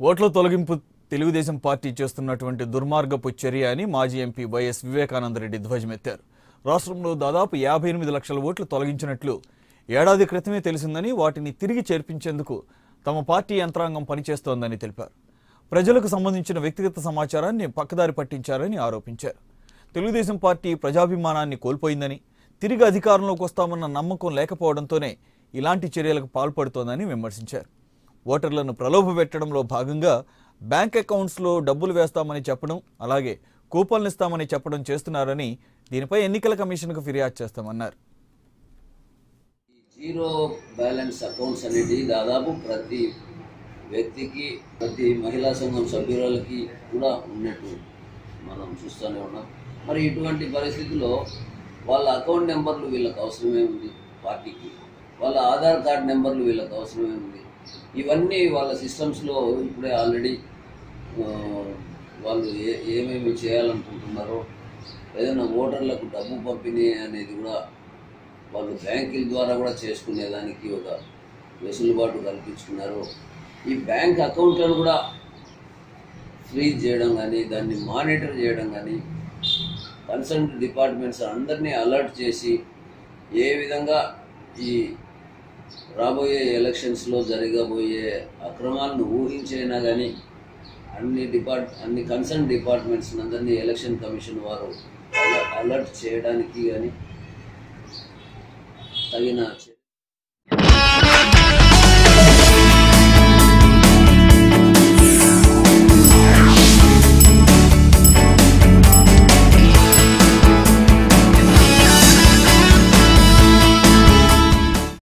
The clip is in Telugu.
ఓట్ల తొలగింపు తెలుగుదేశం పార్టీ చేస్తున్నటువంటి దుర్మార్గపు చర్య అని మాజీ ఎంపీ వైఎస్ వివేకానందరెడ్డి ధ్వజమెత్తారు. రాష్ట్రంలో దాదాపు 58 లక్షల ఓట్లు తొలగించినట్లు ఏడాది క్రితమే తెలిసిందని, వాటిని తిరిగి చేర్పించేందుకు తమ పార్టీ యంత్రాంగం పనిచేస్తోందని తెలిపారు. ప్రజలకు సంబంధించిన వ్యక్తిగత సమాచారాన్ని పక్కదారి పట్టించారని ఆరోపించారు. తెలుగుదేశం పార్టీ ప్రజాభిమానాన్ని కోల్పోయిందని, తిరిగి అధికారంలోకి వస్తామన్న నమ్మకం లేకపోవడంతోనే ఇలాంటి చర్యలకు పాల్పడుతోందని విమర్శించారు. ఓటర్లను ప్రలోభపెట్టడంలో భాగంగా బ్యాంక్ అకౌంట్స్లో డబ్బులు వేస్తామని చెప్పడం, అలాగే కూపన్లు ఇస్తామని చెప్పడం చేస్తున్నారని, దీనిపై ఎన్నికల కమిషన్కు ఫిర్యాదు చేస్తామన్నారు. జీరో బ్యాలెన్స్ అకౌంట్స్ అనేది దాదాపు ప్రతి వ్యక్తికి, ప్రతి మహిళా సంఘం సభ్యురాలకి కూడా ఉన్నట్టు మనం చూస్తూనే ఉన్నాం. మరి ఇటువంటి పరిస్థితుల్లో వాళ్ళ అకౌంట్ నెంబర్లు వీళ్ళకి అవసరమే ఉంది, పార్టీకి వాళ్ళ ఆధార్ కార్డ్ నెంబర్లు వీళ్ళకి అవసరమే ఉంది. ఇవన్నీ వాళ్ళ సిస్టమ్స్లో ఇప్పుడే ఆల్రెడీ వాళ్ళు ఏమేమి చేయాలనుకుంటున్నారో, ఏదైనా ఓటర్లకు డబ్బు పంపిణీ అనేది కూడా వాళ్ళు బ్యాంకుల ద్వారా కూడా చేసుకునేదానికి ఒక వెసులుబాటు కల్పించుకున్నారు. ఈ బ్యాంక్ అకౌంట్లను కూడా ఫ్రీజ్ చేయడం కానీ, దాన్ని మానిటర్ చేయడం కానీ, కన్సర్న్ డిపార్ట్మెంట్స్ అందరినీ అలర్ట్ చేసి ఏ విధంగా ఈ రాబోయే ఎలక్షన్స్లో జరగబోయే అక్రమాలను ఊహించైనా కానీ అన్ని కన్సర్న్ డిపార్ట్మెంట్స్ అందరినీ ఎలక్షన్ కమిషన్ వారు అలర్ట్ చేయడానికి కానీ తగిన